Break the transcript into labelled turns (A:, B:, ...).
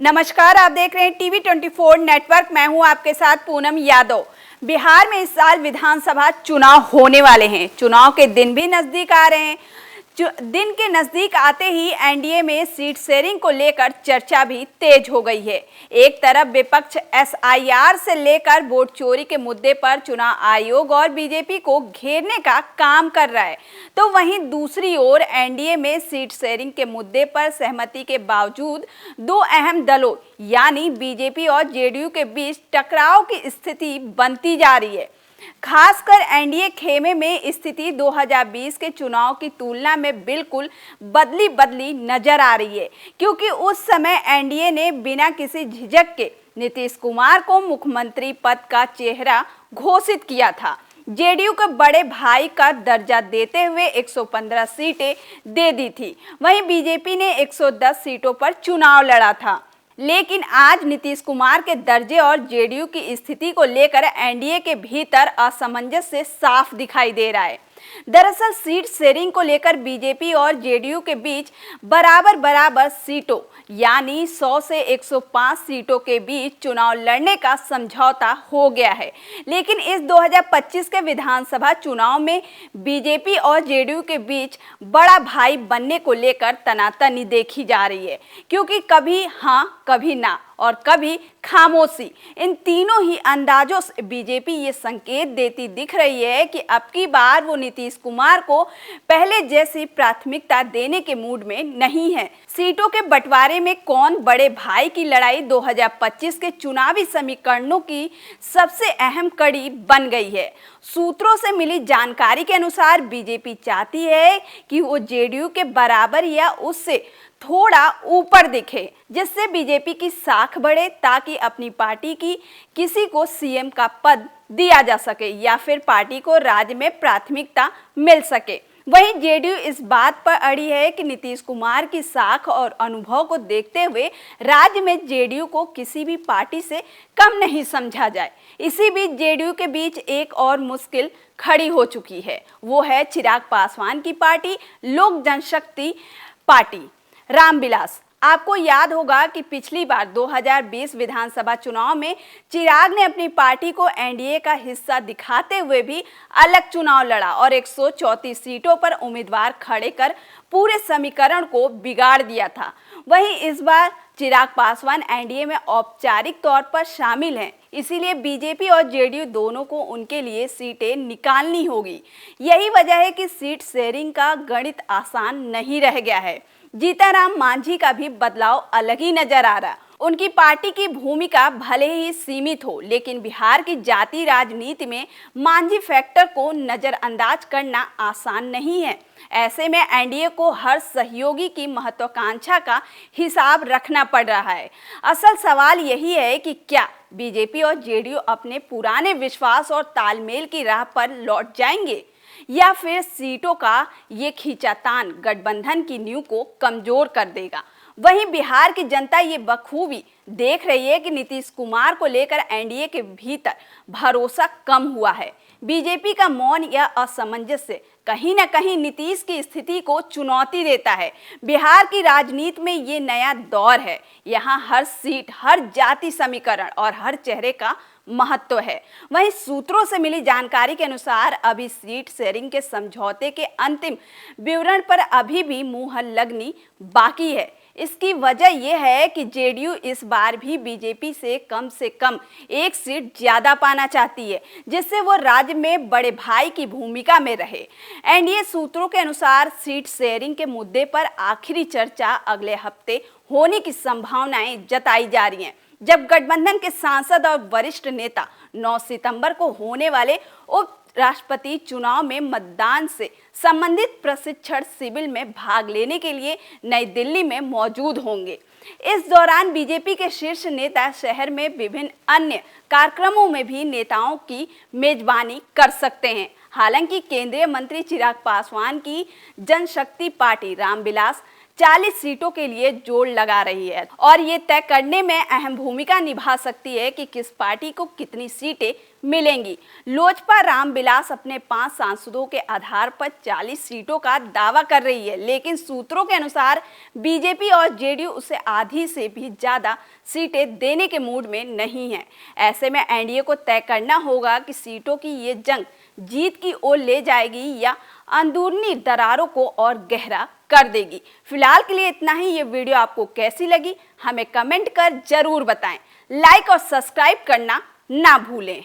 A: नमस्कार, आप देख रहे हैं टीवी 24 नेटवर्क। मैं हूं आपके साथ पूनम यादव। बिहार में इस साल विधानसभा चुनाव होने वाले हैं। चुनाव के दिन भी नजदीक आ रहे हैं। दिन के नजदीक आते ही एनडीए में सीट शेयरिंग को लेकर चर्चा भी तेज हो गई है। एक तरफ विपक्ष एसआईआर से लेकर वोट चोरी के मुद्दे पर चुनाव आयोग और बीजेपी को घेरने का काम कर रहा है, तो वहीं दूसरी ओर एनडीए में सीट शेयरिंग के मुद्दे पर सहमति के बावजूद दो अहम दलों यानी बीजेपी और जेडीयू के बीच टकराव की स्थिति बनती जा रही है। खासकर एनडीए खेमे में स्थिति 2020 के चुनाव की तुलना में बिल्कुल बदली नजर आ रही है, क्योंकि उस समय एनडीए ने बिना किसी झिझक के नीतीश कुमार को मुख्यमंत्री पद का चेहरा घोषित किया था। जेडीयू को बड़े भाई का दर्जा देते हुए 115 सीटें दे दी थी। वहीं बीजेपी ने 110 सीटों पर चुनाव लड़ा था। लेकिन आज नीतीश कुमार के दर्जे और जेडीयू की स्थिति को लेकर एनडीए के भीतर असमंजस्य साफ दिखाई दे रहा है। दरअसल सीट शेयरिंग को लेकर बीजेपी और जेडीयू के बीच बराबर सीटों यानी 100 से 105 सीटों के बीच चुनाव लड़ने का समझौता हो गया है। लेकिन इस 2025 के विधानसभा चुनाव में बीजेपी और जेडीयू के बीच बड़ा भाई बनने को लेकर तनातनी देखी जा रही है, क्योंकि कभी हाँ कभी ना और कभी खामोशी, इन तीनों ही अंदाजों से बीजेपी ये संकेत देती दिख रही है कि अब की बार वो नीतीश कुमार को पहले जैसी प्राथमिकता देने के मूड में नहीं है। सीटों के बंटवारे में कौन बड़े भाई की लड़ाई 2025 के चुनावी समीकरणों की सबसे अहम कड़ी बन गई है। सूत्रों से मिली जानकारी के अनुसार बीजेपी चाहती है कि वो जेडीयू के बराबर या उससे थोड़ा ऊपर दिखे, जिससे बीजेपी की साख बढ़े, ताकि अपनी पार्टी की किसी को सीएम का पद दिया जा सके या फिर पार्टी को राज्य में प्राथमिकता मिल सके। वहीं जेडीयू इस बात पर अड़ी है कि नीतीश कुमार की साख और अनुभव को देखते हुए राज्य में जेडीयू को किसी भी पार्टी से कम नहीं समझा जाए। इसी बीच जेडीयू के बीच एक और मुश्किल खड़ी हो चुकी है, वो है चिराग पासवान की पार्टी लोक जनशक्ति पार्टी। रामविलास, आपको याद होगा कि पिछली बार 2020 विधानसभा चुनाव में चिराग ने अपनी पार्टी को एनडीए का हिस्सा दिखाते हुए भी अलग चुनाव लड़ा और 134 सीटों पर उम्मीदवार खड़े कर पूरे समीकरण को बिगाड़ दिया था। वहीं इस बार चिराग पासवान एनडीए में औपचारिक तौर पर शामिल हैं, इसीलिए बीजेपी और जेडीयू दोनों को उनके लिए सीटें निकालनी होगी। यही वजह है कि सीट शेयरिंग का गणित आसान नहीं रह गया है। जीतनराम मांझी का भी बदलाव अलग ही नजर आ रहा। उनकी पार्टी की भूमिका भले ही सीमित हो, लेकिन बिहार की जाति राजनीति में मांझी फैक्टर को नजरअंदाज करना आसान नहीं है। ऐसे में एनडीए को हर सहयोगी की महत्वाकांक्षा का हिसाब रखना पड़ रहा है। असल सवाल यही है कि क्या बीजेपी और जेडीयू अपने पुराने विश्वास और तालमेल की राह पर लौट जाएंगे, या फिर सीटों का ये खींचातान गठबंधन की नींव को कमजोर कर देगा। वहीं बिहार की जनता ये बखूबी देख रही है कि नीतीश कुमार को लेकर एनडीए के भीतर भरोसा कम हुआ है। बीजेपी का मौन या असमंजस्य कहीं न कहीं नीतीश की स्थिति को चुनौती देता है। बिहार की राजनीति में ये नया दौर है। यहाँ हर सीट, हर जाति समीकरण और हर चेहरे का महत्व है। वहीं सूत्रों से मिली जानकारी के अनुसार अभी सीट शेयरिंग के समझौते के अंतिम विवरण पर अभी भी मुहर लगनी बाकी है। इसकी वजह यह है कि जेडीयू इस बार भी बीजेपी से कम एक सीट ज्यादा पाना चाहती है, जिससे वो राज्य में बड़े भाई की भूमिका में रहे। एनडीए सूत्रों के अनुसार सीट शेयरिंग के मुद्दे पर आखिरी चर्चा अगले हफ्ते होने की संभावनाएं जताई जा रही हैं, जब गठबंधन के सांसद और वरिष्ठ नेता 9 सितंबर को होने वाले उप राष्ट्रपति चुनाव में मतदान से संबंधित प्रशिक्षण शिविर में भाग लेने के लिए नई दिल्ली में मौजूद होंगे। इस दौरान बीजेपी के शीर्ष नेता शहर में विभिन्न अन्य कार्यक्रमों में भी नेताओं की मेजबानी कर सकते हैं। हालांकि केंद्रीय मंत्री चिराग पासवान की जनशक्ति पार्टी रामविलास 40 सीटों के लिए जोड़ लगा रही है और ये तय करने में अहम भूमिका निभा सकती है कि किस पार्टी को कितनी सीटें मिलेंगी। लोजपा रामविलास अपने 5 सांसदों के आधार पर 40 सीटों का दावा कर रही है, लेकिन सूत्रों के अनुसार बीजेपी और जेडीयू उसे आधी से भी ज्यादा सीटें देने के मूड में नहीं है। ऐसे में एनडीए को तय करना होगा कि सीटों की ये जंग जीत की ओर ले जाएगी या अंदरूनी दरारों को और गहरा कर देगी। फिलहाल के लिए इतना ही। ये वीडियो आपको कैसी लगी हमें कमेंट कर जरूर बताएं। लाइक और सब्सक्राइब करना ना भूलें।